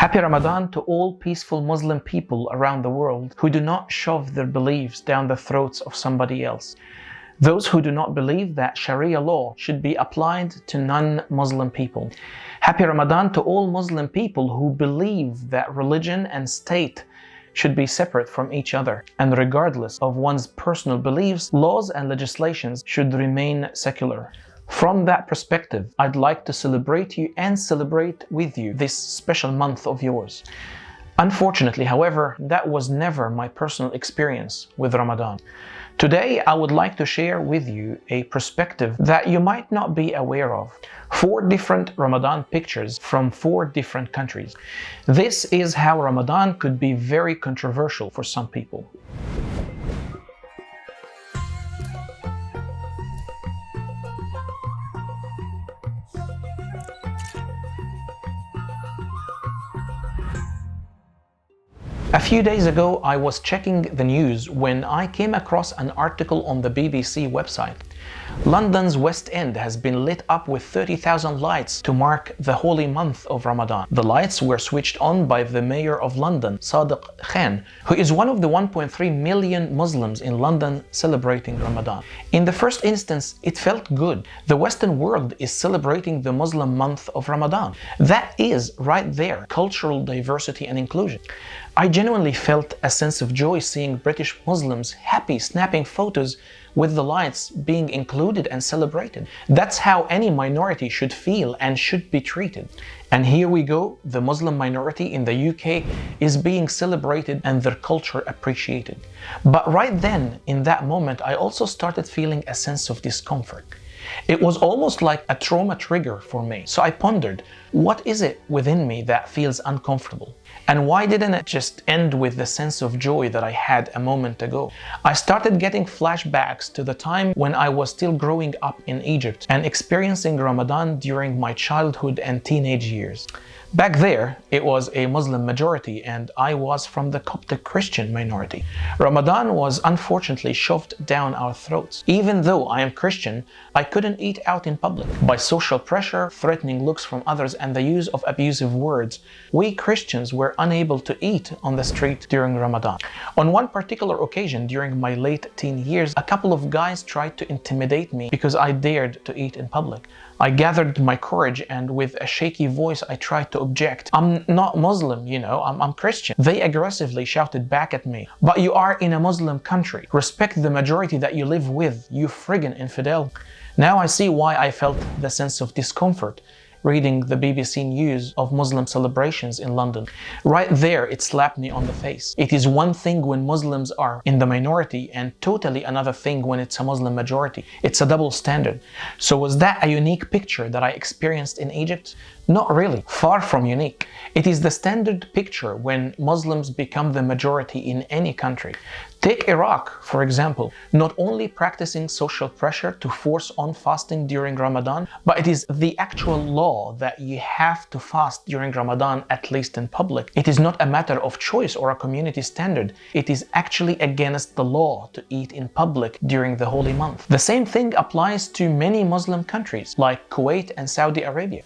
Happy Ramadan to all peaceful Muslim people around the world who do not shove their beliefs down the throats of somebody else. Those who do not believe that Sharia law should be applied to non-Muslim people. Happy Ramadan to all Muslim people who believe that religion and state should be separate from each other, and regardless of one's personal beliefs, laws and legislations should remain secular. From that perspective, I'd like to celebrate you and celebrate with you this special month of yours. Unfortunately, however, that was never my personal experience with Ramadan. Today, I would like to share with you a perspective that you might not be aware of. 4 different Ramadan pictures from 4 different countries. This is how Ramadan could be very controversial for some people. A few days ago, I was checking the news when I came across an article on the BBC website. London's West End has been lit up with 30,000 lights to mark the holy month of Ramadan. The lights were switched on by the Mayor of London, Sadiq Khan, who is one of the 1.3 million Muslims in London celebrating Ramadan. In the first instance, it felt good. The Western world is celebrating the Muslim month of Ramadan. That is, right there, cultural diversity and inclusion. I genuinely felt a sense of joy seeing British Muslims happy snapping photos with the lights being included and celebrated. That's how any minority should feel and should be treated. And here we go, the Muslim minority in the UK is being celebrated and their culture appreciated. But right then, in that moment, I also started feeling a sense of discomfort. It was almost like a trauma trigger for me. So I pondered, what is it within me that feels uncomfortable? And why didn't it just end with the sense of joy that I had a moment ago? I started getting flashbacks to the time when I was still growing up in Egypt and experiencing Ramadan during my childhood and teenage years. Back there, it was a Muslim majority and I was from the Coptic Christian minority. Ramadan was unfortunately shoved down our throats. Even though I am Christian, I couldn't eat out in public. By social pressure, threatening looks from others and the use of abusive words, we Christians were unable to eat on the street during Ramadan. On one particular occasion during my late teen years, a couple of guys tried to intimidate me because I dared to eat in public. I gathered my courage and with a shaky voice I tried to object. I'm not Muslim, I'm Christian. They aggressively shouted back at me, but you are in a Muslim country. Respect the majority that you live with, you friggin' infidel. Now I see why I felt the sense of discomfort reading the BBC news of Muslim celebrations in London. Right there, it slapped me on the face. It is one thing when Muslims are in the minority and totally another thing when it's a Muslim majority. It's a double standard. So was that a unique picture that I experienced in Egypt? Not really, far from unique. It is the standard picture when Muslims become the majority in any country. Take Iraq, for example, not only practicing social pressure to force on fasting during Ramadan, but it is the actual law that you have to fast during Ramadan, at least in public. It is not a matter of choice or a community standard. It is actually against the law to eat in public during the holy month. The same thing applies to many Muslim countries like Kuwait and Saudi Arabia.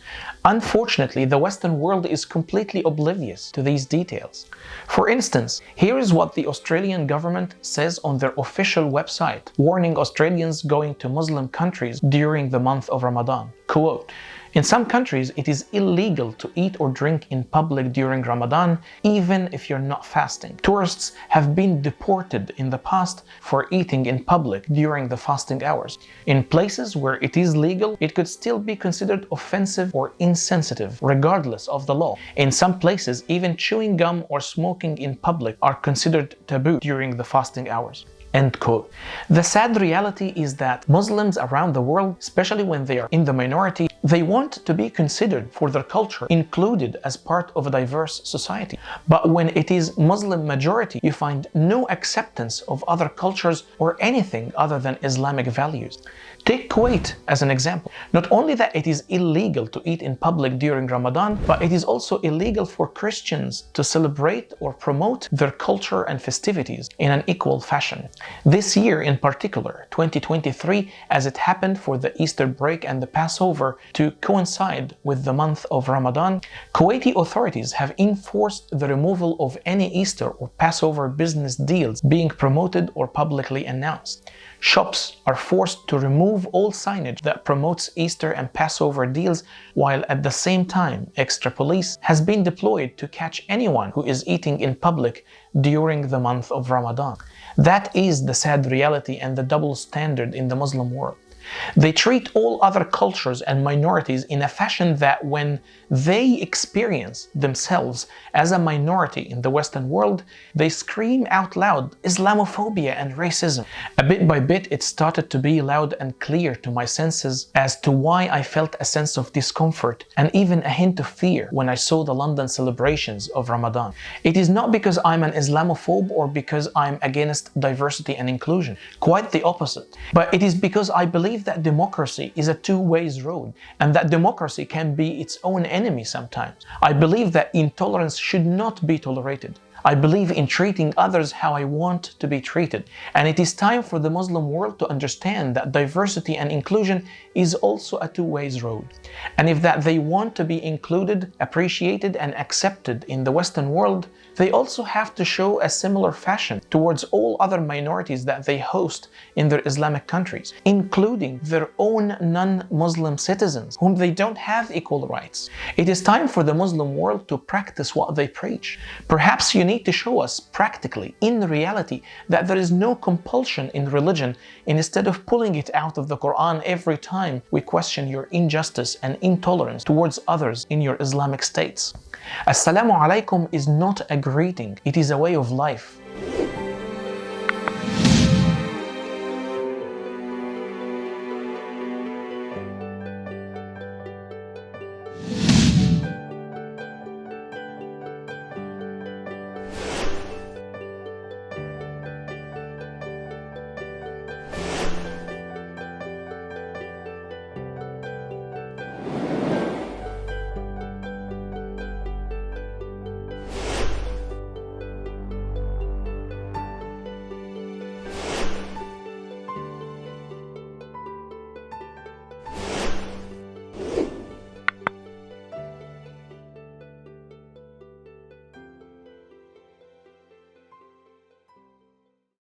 Unfortunately, the Western world is completely oblivious to these details. For instance, here is what the Australian government says on their official website, warning Australians going to Muslim countries during the month of Ramadan. Quote, "In some countries, it is illegal to eat or drink in public during Ramadan, even if you're not fasting. Tourists have been deported in the past for eating in public during the fasting hours. In places where it is legal, it could still be considered offensive or insensitive, regardless of the law. In some places, even chewing gum or smoking in public are considered taboo during the fasting hours." End quote. The sad reality is that Muslims around the world, especially when they are in the minority, they want to be considered for their culture, included as part of a diverse society. But when it is Muslim majority, you find no acceptance of other cultures or anything other than Islamic values. Take Kuwait as an example. Not only that it is illegal to eat in public during Ramadan, but it is also illegal for Christians to celebrate or promote their culture and festivities in an equal fashion. This year in particular, 2023, as it happened for the Easter break and the Passover, to coincide with the month of Ramadan, Kuwaiti authorities have enforced the removal of any Easter or Passover business deals being promoted or publicly announced. Shops are forced to remove all signage that promotes Easter and Passover deals, while at the same time, extra police has been deployed to catch anyone who is eating in public during the month of Ramadan. That is the sad reality and the double standard in the Muslim world. They treat all other cultures and minorities in a fashion that when they experience themselves as a minority in the Western world, they scream out loud Islamophobia and racism. A bit by bit, it started to be loud and clear to my senses as to why I felt a sense of discomfort and even a hint of fear when I saw the London celebrations of Ramadan. It is not because I'm an Islamophobe or because I'm against diversity and inclusion. Quite the opposite. But it is because I believe that democracy is a two-way road and that democracy can be its own enemy sometimes. I believe that intolerance should not be tolerated. I believe in treating others how I want to be treated, and it is time for the Muslim world to understand that diversity and inclusion is also a two-way road. And if that they want to be included, appreciated, and accepted in the Western world, they also have to show a similar fashion towards all other minorities that they host in their Islamic countries, including their own non-Muslim citizens, whom they don't have equal rights. It is time for the Muslim world to practice what they preach. Perhaps you need to show us practically, in reality, that there is no compulsion in religion, instead of pulling it out of the Quran every time we question your injustice and intolerance towards others in your Islamic states. Assalamu alaikum is not a greeting, it is a way of life.